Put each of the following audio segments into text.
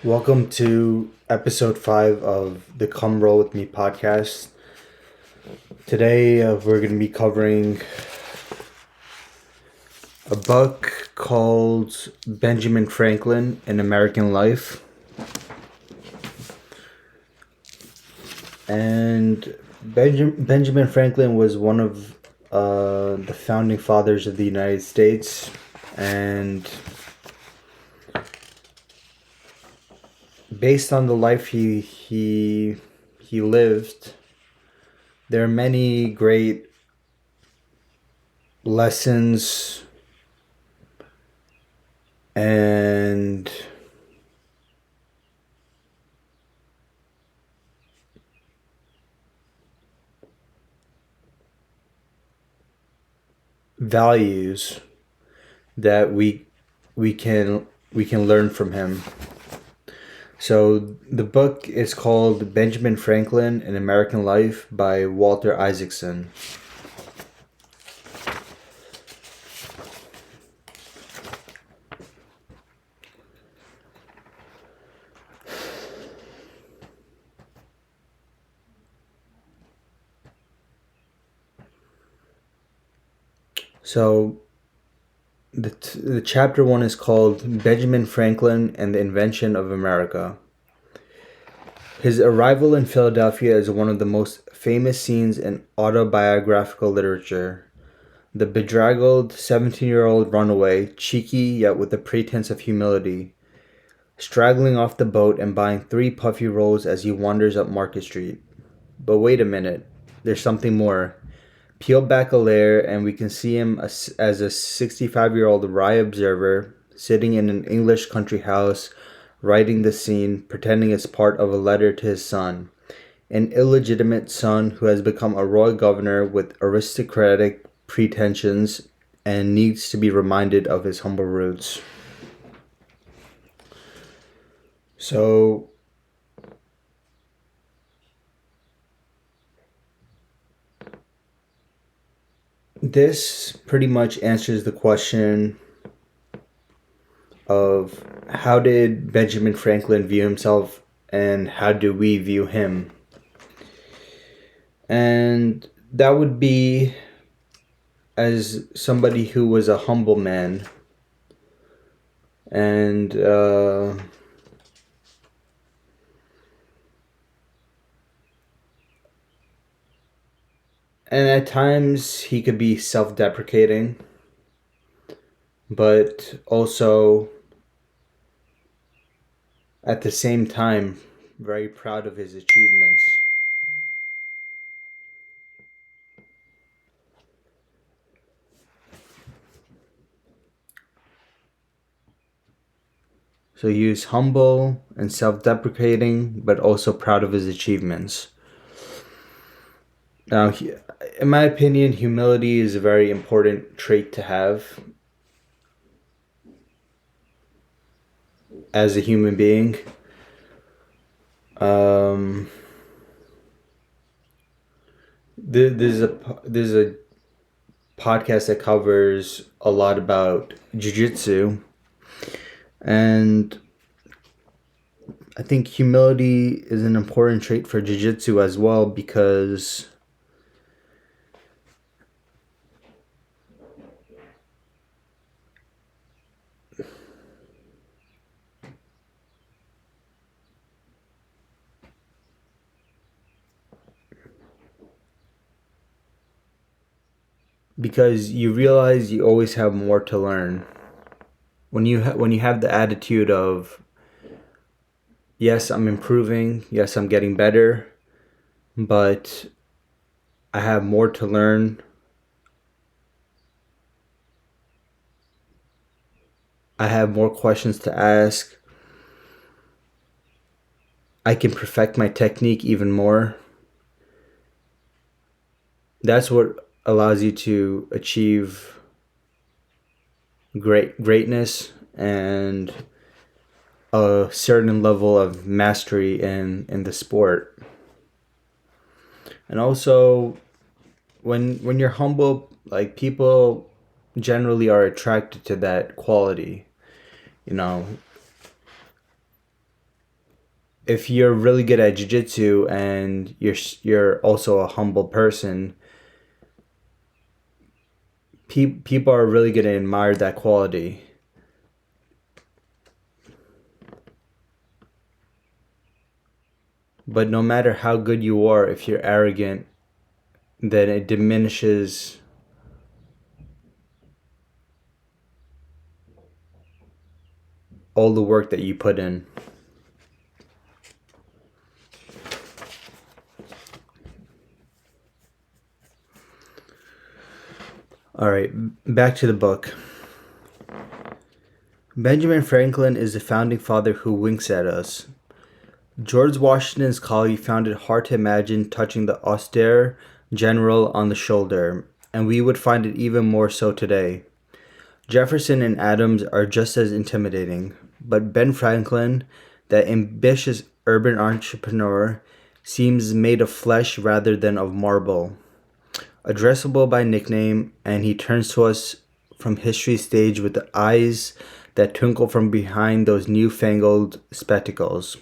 Welcome to episode 5 of the Come Roll With Me podcast. Today we're going to be covering a book called Benjamin Franklin, An American Life. And Benjamin Franklin was one of the founding fathers of the United States. And based on the life he lived, there are many great lessons and values that we can learn from him. So the book is called Benjamin Franklin: An American Life by Walter Isaacson. So the chapter 1 is called Benjamin Franklin and the Invention of America. His arrival in Philadelphia is one of the most famous scenes in autobiographical literature. The bedraggled 17-year-old runaway, cheeky yet with a pretense of humility, straggling off the boat and buying 3 puffy rolls as he wanders up Market Street. But wait a minute, there's something more. Peel back a layer and we can see him as a 65-year-old wry observer sitting in an English country house, writing the scene, pretending it's part of a letter to his son, an illegitimate son who has become a royal governor with aristocratic pretensions and needs to be reminded of his humble roots. So, this pretty much answers the question of how did Benjamin Franklin view himself and how do we view him? And that would be as somebody who was a humble man and at times he could be self-deprecating, but also at the same time very proud of his achievements. So he was humble and self-deprecating, but also proud of his achievements. Now, in my opinion, humility is a very important trait to have as a human being. There's a podcast that covers a lot about Jiu Jitsu, and I think humility is an important trait for Jiu Jitsu as well because you realize you always have more to learn. When you have the attitude of, yes, I'm improving, yes, I'm getting better, but I have more to learn. I have more questions to ask. I can perfect my technique even more. That's what allows you to achieve greatness and a certain level of mastery in the sport. And also, when you're humble, like, people generally are attracted to that quality. You know, if you're really good at jiu-jitsu and you're also a humble person, people are really going to admire that quality. But no matter how good you are, if you're arrogant, then it diminishes all the work that you put in. All right, back to the book. Benjamin Franklin is the founding father who winks at us. George Washington's colleague found it hard to imagine touching the austere general on the shoulder, and we would find it even more so today. Jefferson and Adams are just as intimidating, but Ben Franklin, that ambitious urban entrepreneur, seems made of flesh rather than of marble. Addressable by nickname, and he turns to us from history's stage with the eyes that twinkle from behind those newfangled spectacles.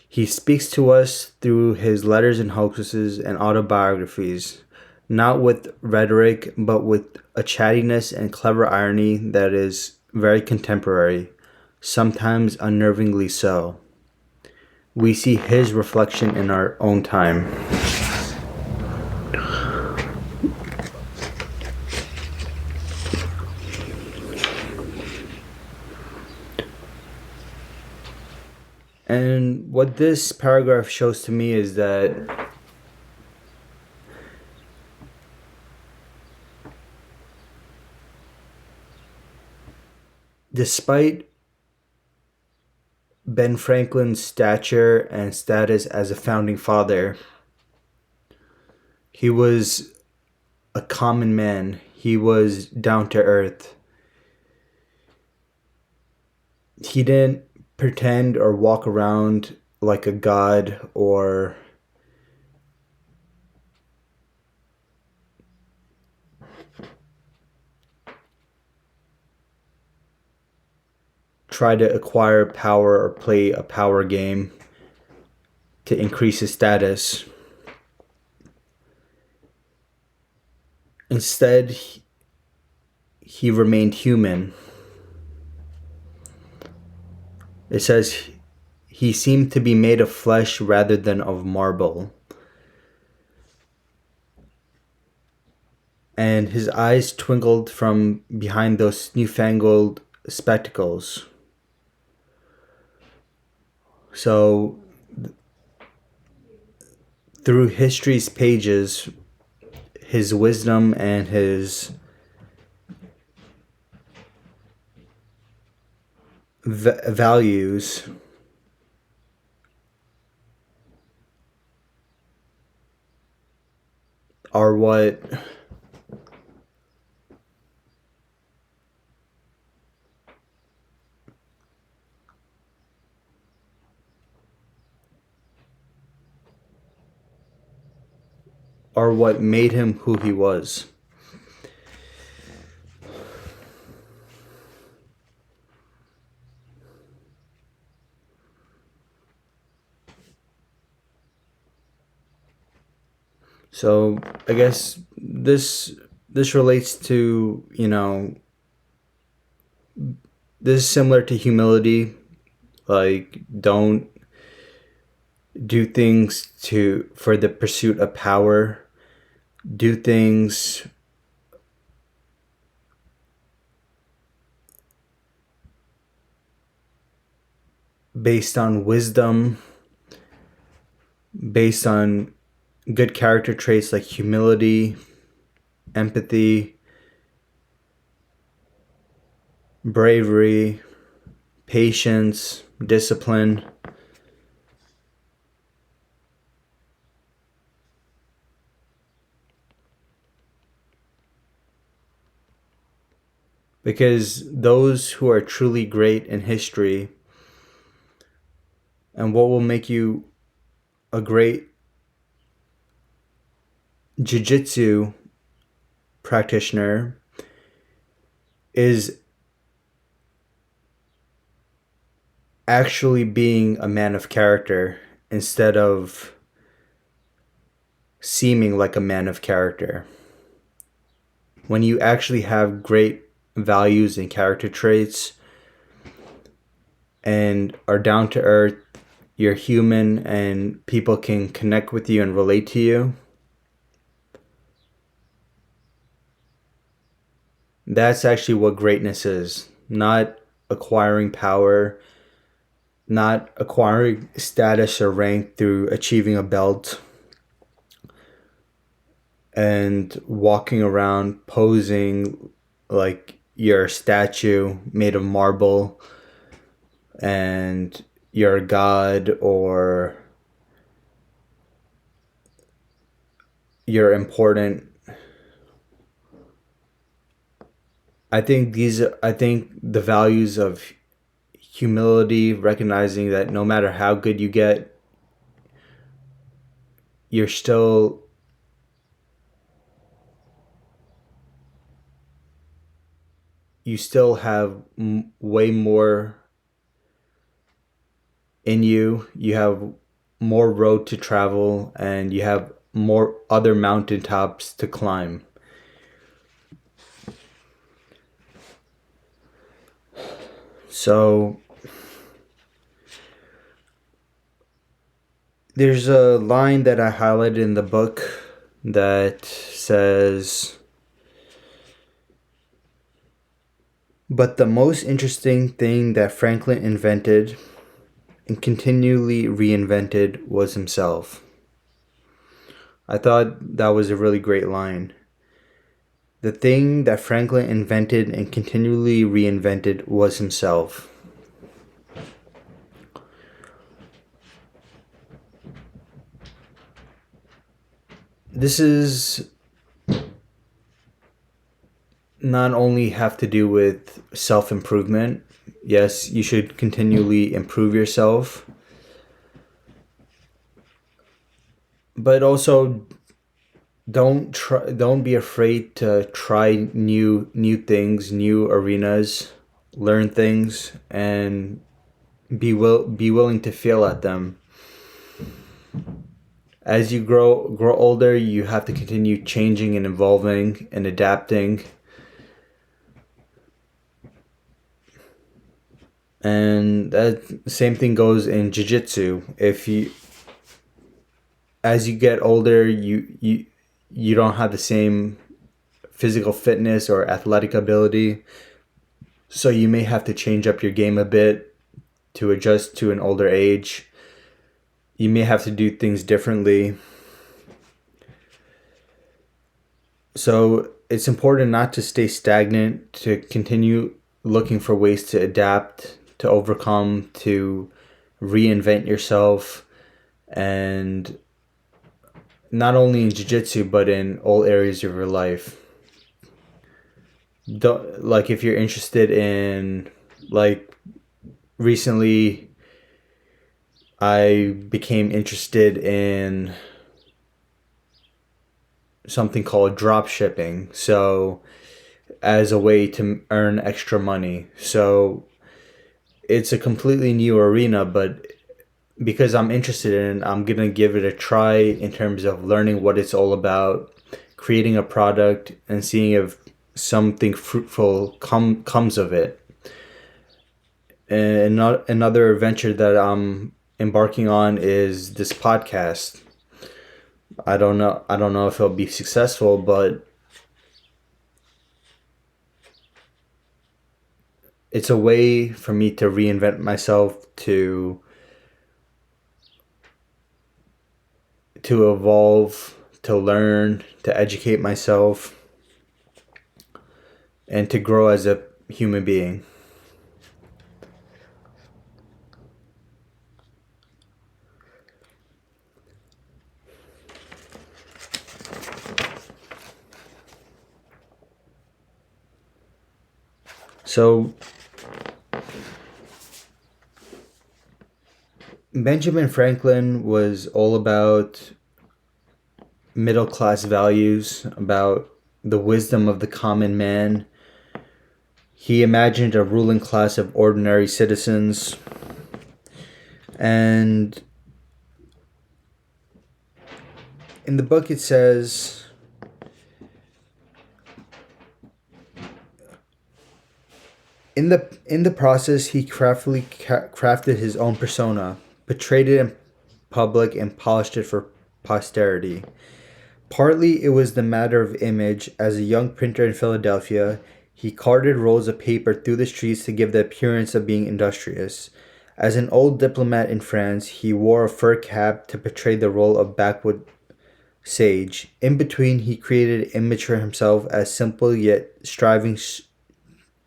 He speaks to us through his letters and hoaxes and autobiographies, not with rhetoric, but with a chattiness and clever irony that is very contemporary, sometimes unnervingly so. We see his reflection in our own time. And what this paragraph shows to me is that despite Ben Franklin's stature and status as a founding father, he was a common man. He was down to earth. He didn't pretend or walk around like a god or try to acquire power or play a power game to increase his status. Instead, he remained human. It says he seemed to be made of flesh rather than of marble. And his eyes twinkled from behind those newfangled spectacles. So, through history's pages, his wisdom and his values are what made him who he was. So I guess this relates to, this is similar to humility. Like, don't do things for the pursuit of power. Do things based on wisdom, based on good character traits like humility, empathy, bravery, patience, discipline. Because those who are truly great in history, and what will make you a great jiu-jitsu practitioner is actually being a man of character instead of seeming like a man of character. When you actually have great values and character traits and are down to earth, you're human and people can connect with you and relate to you, that's actually what greatness is. Not acquiring power, not acquiring status or rank through achieving a belt and walking around posing like you're a statue made of marble and you're a god or you're important. I think the values of humility, recognizing that no matter how good you get, you're still you still have way more in you. You have more road to travel and you have more other mountaintops to climb. So there's a line that I highlighted in the book that says, "But the most interesting thing that Franklin invented and continually reinvented was himself." I thought that was a really great line. The thing that Franklin invented and continually reinvented was himself. This is not only have to do with self-improvement. Yes, you should continually improve yourself. But also don't be afraid to try new things, new arenas, learn things and be willing to fail at them. As you grow older, you have to continue changing and evolving and adapting. And that same thing goes in jiu-jitsu. As you get older, you don't have the same physical fitness or athletic ability, so you may have to change up your game a bit to adjust to an older age. You may have to do things differently. So it's important not to stay stagnant, to continue looking for ways to adapt, to overcome, to reinvent yourself, and not only in jiu-jitsu but in all areas of your life. Like if you're interested in, like recently I became interested in something called drop shipping, so as a way to earn extra money. So it's a completely new arena, but because I'm interested in it, I'm going to give it a try in terms of learning what it's all about, creating a product, and seeing if something fruitful comes of it. And another venture that I'm embarking on is this podcast. I don't know if it'll be successful, but it's a way for me to reinvent myself, to evolve, to learn, to educate myself, and to grow as a human being. So Benjamin Franklin was all about middle class values, about the wisdom of the common man. He imagined a ruling class of ordinary citizens And in the book it says, in the process he craftily crafted his own persona, portrayed it in public, and polished it for posterity. Partly it was the matter of image. As a young printer in Philadelphia, he carded rolls of paper through the streets to give the appearance of being industrious. As an old diplomat in France, he wore a fur cap to portray the role of backwood sage. In between, he created an image for himself as simple yet striving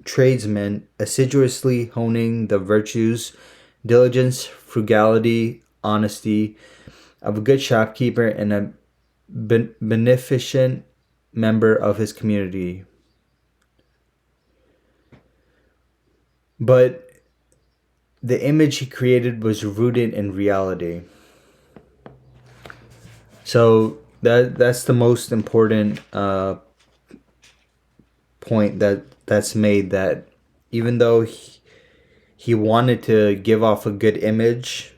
tradesman, assiduously honing the virtues, diligence, frugality, honesty of a good shopkeeper and a beneficent member of his community. But the image he created was rooted in reality. So that's the most important point that's made, that even though he wanted to give off a good image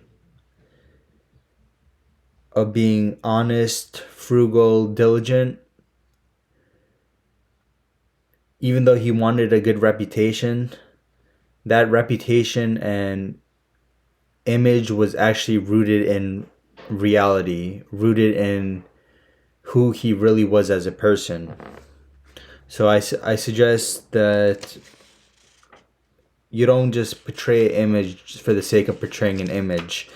of being honest, frugal, diligent, even though he wanted a good reputation, that reputation and image was actually rooted in reality, rooted in who he really was as a person. So I suggest that you don't just portray an image for the sake of portraying an image,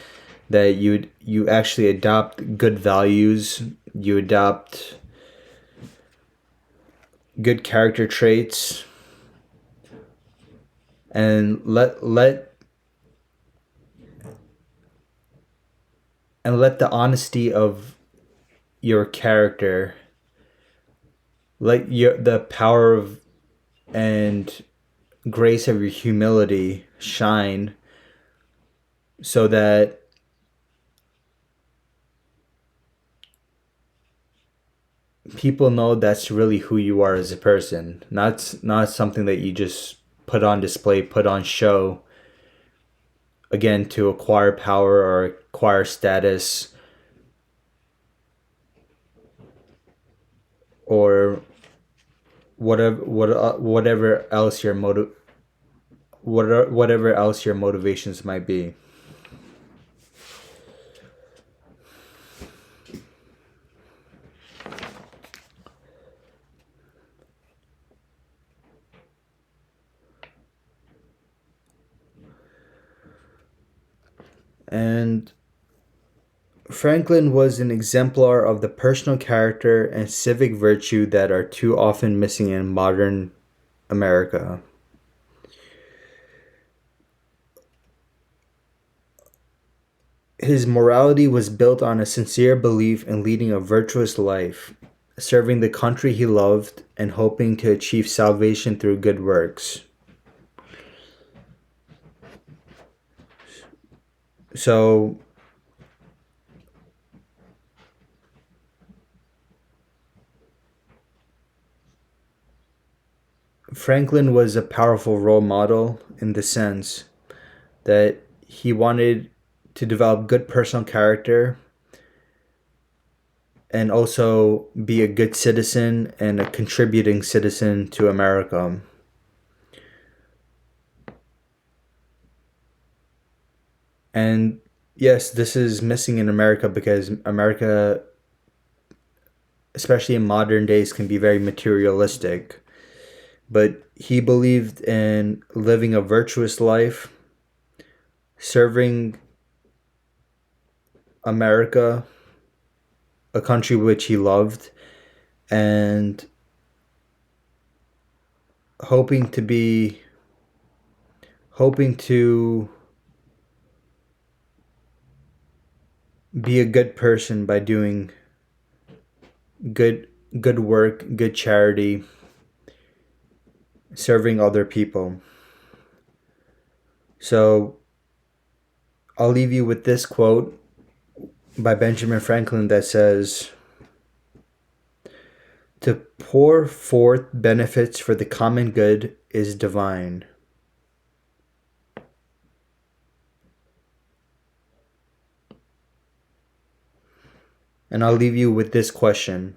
that you actually adopt good values, you adopt good character traits, and let the honesty of your character, let the power of and grace of your humility shine, so that people know that's really who you are as a person. Not something that you just put on display, put on show, again, to acquire power or acquire status, or whatever else your whatever else your motivations might be. And Franklin was an exemplar of the personal character and civic virtue that are too often missing in modern America. His morality was built on a sincere belief in leading a virtuous life, serving the country he loved, and hoping to achieve salvation through good works. So, Franklin was a powerful role model in the sense that he wanted to develop good personal character and also be a good citizen and a contributing citizen to America. And yes, this is missing in America because America, especially in modern days, can be very materialistic. But he believed in living a virtuous life, serving America, a country which he loved, and hoping to be a good person by doing good work, good charity, serving other people. So I'll leave you with this quote by Benjamin Franklin that says, "To pour forth benefits for the common good is divine." And I'll leave you with this question.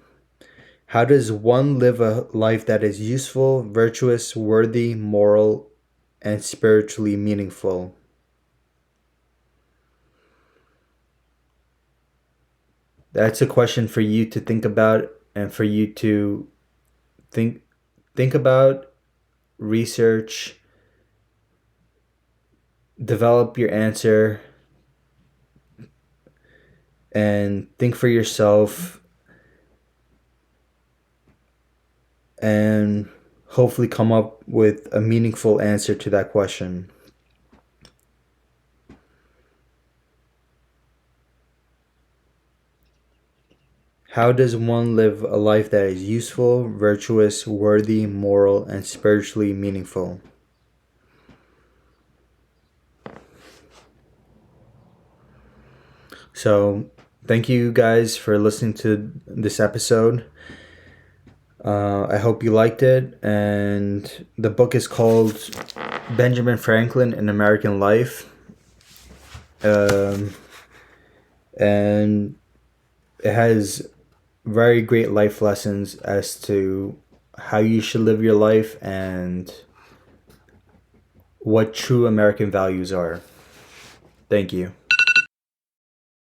How does one live a life that is useful, virtuous, worthy, moral, and spiritually meaningful? That's a question for you to think about and for you to think about, research, develop your answer, and think for yourself, and hopefully come up with a meaningful answer to that question. How does one live a life that is useful, virtuous, worthy, moral, and spiritually meaningful? So, thank you guys for listening to this episode. I hope you liked it. And the book is called Benjamin Franklin, An American Life. And it has very great life lessons as to how you should live your life and what true American values are. Thank you.